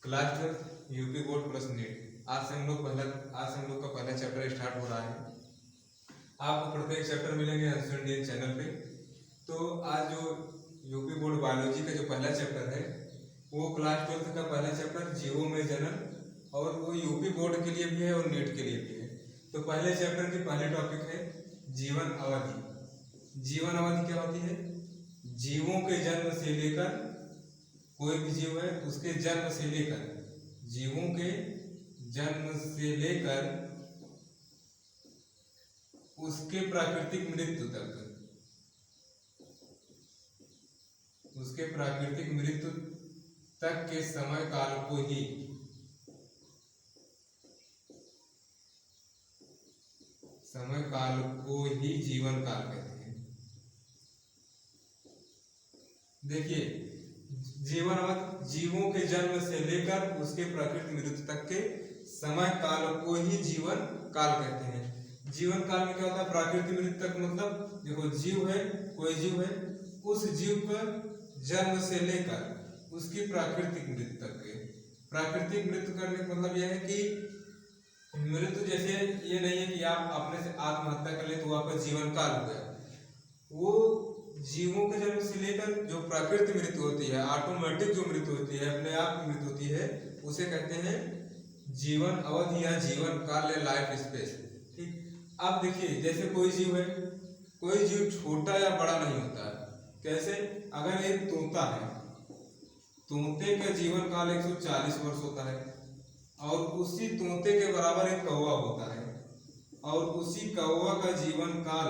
Class 12 UP board plus NEET. आज से हम लोग का पहला चैप्टर स्टार्ट हो रहा है। आपको प्रत्येक चैप्टर मिलेंगे हंसू इंडियन चैनल पे। तो आज जो यूपी बोर्ड बायोलॉजी का जो पहला चैप्टर है वो क्लास 12 का पहला चैप्टर जीवों में जनन, और वो यूपी बोर्ड के लिए भी है और नीट के लिए भी है। तो पहले चैप्टर की पहले टॉपिक है जीवन अवधि। जीवन अवधि क्या होती है? जीवों के जन्म से लेकर, कोई भी जीव है उसके जन्म से लेकर, जीवों के जन्म से लेकर उसके प्राकृतिक मृत्यु तक, उसके प्राकृतिक मृत्यु तक के समय काल को ही जीवन काल कहते हैं। देखिए, जीवन अवधि जीवों के जन्म से लेकर उसके प्राकृतिक मृत्यु तक के समय काल को ही जीवन काल कहते हैं। जीवन काल में क्या होता है? प्राकृतिक मृत्यु तक मतलब देखो, जीव है, कोई जीव है, उस जीव का जन्म से लेकर उसकी प्राकृतिक मृत्यु तक के। प्राकृतिक मृत्यु करने का मतलब यह है कि मृत्यु जैसे ये नहीं है कि आप अपने से आत्महत्या कर ले तो आपका जीवन काल हो गया। वो जीवों के जन्म से लेकर जो प्राकृतिक मृत्यु होती है, ऑटोमेटिक जो मृत्यु होती है, अपने आप की मृत्यु होती है, उसे कहते हैं जीवन अवधि या जीवन काल या लाइफ स्पेस। ठीक। अब देखिए, जैसे कोई जीव है, कोई जीव छोटा या बड़ा नहीं होता है। कैसे? अगर एक तोता है, तोते का जीवन काल 140 वर्ष होता है, और उसी तोते के बराबर एक कौवा होता है, और उसी कौवा का जीवन काल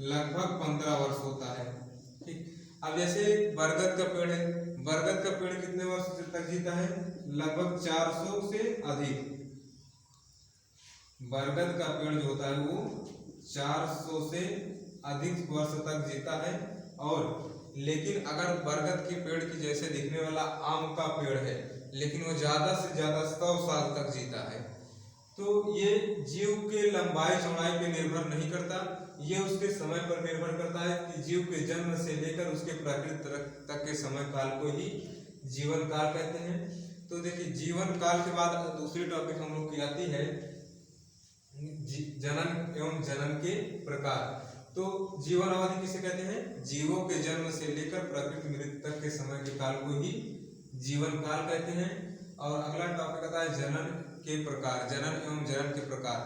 लगभग 15 वर्ष होता है। ठीक। अब जैसे बरगद का पेड़ है, बरगद का पेड़ कितने वर्ष तक जीता है? लगभग 400 से अधिक। बरगद का पेड़ जो होता है वो 400 से अधिक वर्ष तक जीता है। और लेकिन अगर बरगद के पेड़ की जैसे दिखने वाला आम का पेड़ है, लेकिन वो ज्यादा से ज्यादा 100 साल तक जीता है। तो ये जीव के लंबाई चौड़ाई पे निर्भर नहीं करता, ये उसके समय पर निर्भर करता है कि जीव के जन्म से लेकर उसके प्राकृतिक तक के समय काल को ही जीवन काल कहते हैं। तो देखिए, जीवन काल के बाद दूसरी टॉपिक हम लोग की आती है जनन एवं जनन के प्रकार। तो जीवन अवधि किसे कहते हैं? जीवों के जन्म से लेकर प्राकृतिक मृत्यु तक के समय के काल को ही जीवन काल कहते हैं। और अगला टॉपिक आता है जनन के प्रकार, जनन एवं जनन के प्रकार।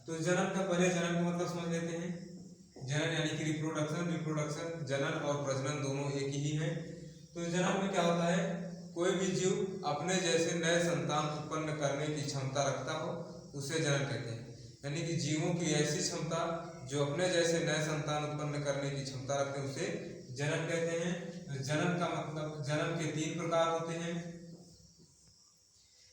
तो जनन का पहले जनन का मतलब समझ लेते हैं। जनन यानी कि रिप्रोडक्शन, रिप्रोडक्शन जनन और प्रजनन दोनों एक ही है। तो जनन में क्या होता है? कोई भी जीव अपने जैसे नए संतान उत्पन्न करने की क्षमता रखता हो उसे जनन कहते हैं। यानी कि जीवों की ऐसी क्षमता जो अपने जैसे नए संतान उत्पन्न करने की क्षमता रखते हैं उसे जनन कहते हैं। जनन का मतलब, जनन के 3 प्रकार होते हैं।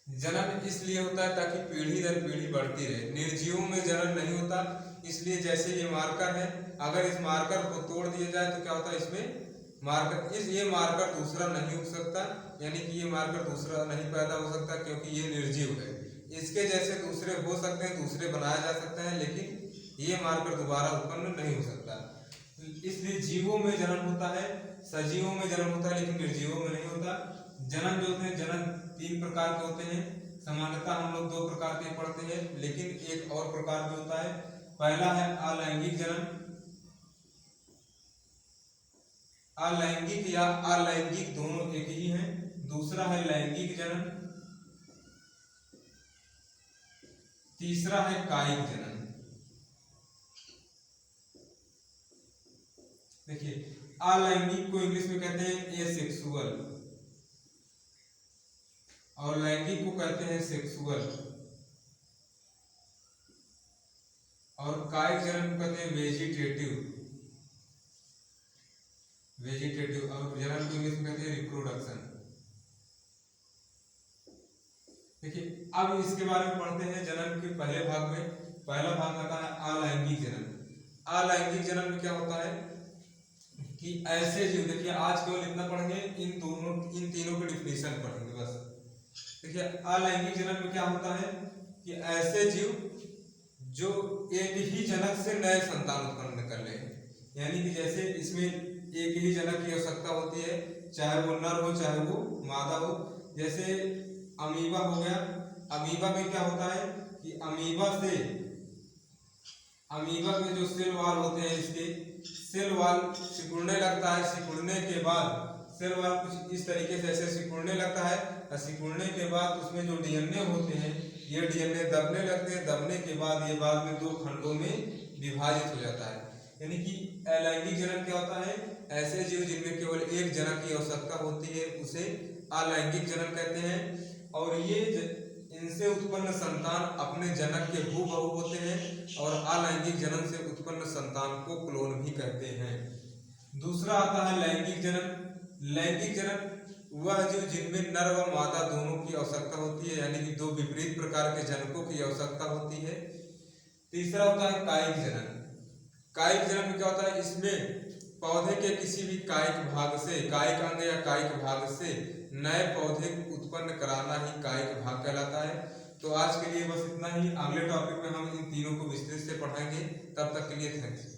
जनन इसलिए होता है ताकि पीढ़ी दर पीढ़ी बढ़ती रहे। निर्जीवों में जनन नहीं होता, इसलिए जैसे ये मार्कर है, अगर इस मार्कर को तोड़ दिया जाए तो क्या होता है? इसमें ये मार्कर दूसरा नहीं उग सकता, यानी कि ये मार्कर दूसरा नहीं पैदा हो सकता, क्योंकि ये निर्जीव है। इसके जैसे दूसरे हो सकते हैं, दूसरे बनाया जा सकते हैं, लेकिन ये मार्कर दोबारा उत्पन्न नहीं हो सकता। इसलिए जीवों में जनन होता है, सजीवों में जनन होता है, लेकिन निर्जीवों में नहीं होता। जनन जो होते हैं, जनन 3 प्रकार के होते हैं। सामान्यतः हम लोग 2 प्रकार के पढ़ते हैं, लेकिन एक और प्रकार भी होता है। पहला है अलैंगिक जनन। अलैंगिक या अलैंगिक दोनों एक ही हैं। दूसरा है लैंगिक जनन। तीसरा है कायिक जनन। देखिए, अलैंगिक को इंग्लिश में कहते हैं एसेक्सुअल, और लैंगिक को कहते हैं सेक्सुअल, और कायिक जनन को कहते हैं वेजिटेटिव, और जनन को इंग्लिश में कहते हैं रिप्रोडक्शन। देखिए, अब इसके बारे में पढ़ते हैं। जनन के पहले भाग में, पहला भाग आता है अलैंगिक जनन। अलैंगिक जनन में क्या होता है कि ऐसे जीव, देखिए आज केवल इतना पढ़ेंगे, इन तीनों की डिफिनेशन पढ़ेंगे बस। देखिए, अलैंगिक जनन में क्या होता है कि ऐसे जीव जो एक ही जनक से नए संतान उत्पन्न कर ले, यानी कि जैसे इसमें एक ही जनक की आवश्यकता होती है, चाहे वो नर हो चाहे वो मादा हो। जैसे अमीबा हो गया। अमीबा में क्या होता है कि अमीबा के जो सेल वाल होते हैं, इसके सेल वाल सिकुड़ने लगता है। सिकुड़ने के बाद सेल वाल कुछ इस तरीके से ऐसे सिकुड़ने लगता है, और सिकुड़ने के बाद उसमें जो डीएनए होते हैं, ये डीएनए दबने लगते हैं। दबने के बाद ये बाद में 2 खंडों में विभाजित हो जाता है। यानी कि अलैंगिक जनन क्या होता है, ऐसे जीव जिनमें केवल एक जनक की आवश्यकता होती है उसे अलैंगिक जनन कहते हैं। और ये इनसे उत्पन्न संतान अपने जनक के हूबहू होते हैं, और अलैंगिक जनन से उत्पन्न संतान को क्लोन भी कहते हैं। दूसरा आता है लैंगिक जनन। लैंगिक जनन वह जीव जिनमें नर व मादा दोनों की आवश्यकता होती है, यानी कि 2 विपरीत प्रकार के जनकों की आवश्यकता होती है। तीसरा होता है कायिक जनन। कायिक जनन में क्या होता है, इसमें पौधे के किसी भी कायिक भाग से, कायिक अंग या कायिक भाग से नए पौधे उत्पन्न कराना ही कायिक भाग कहलाता है। तो आज के लिए बस इतना ही। अगले टॉपिक में हम इन तीनों को विस्तृत से पढ़ाएंगे। तब तक के लिए थैंक्स।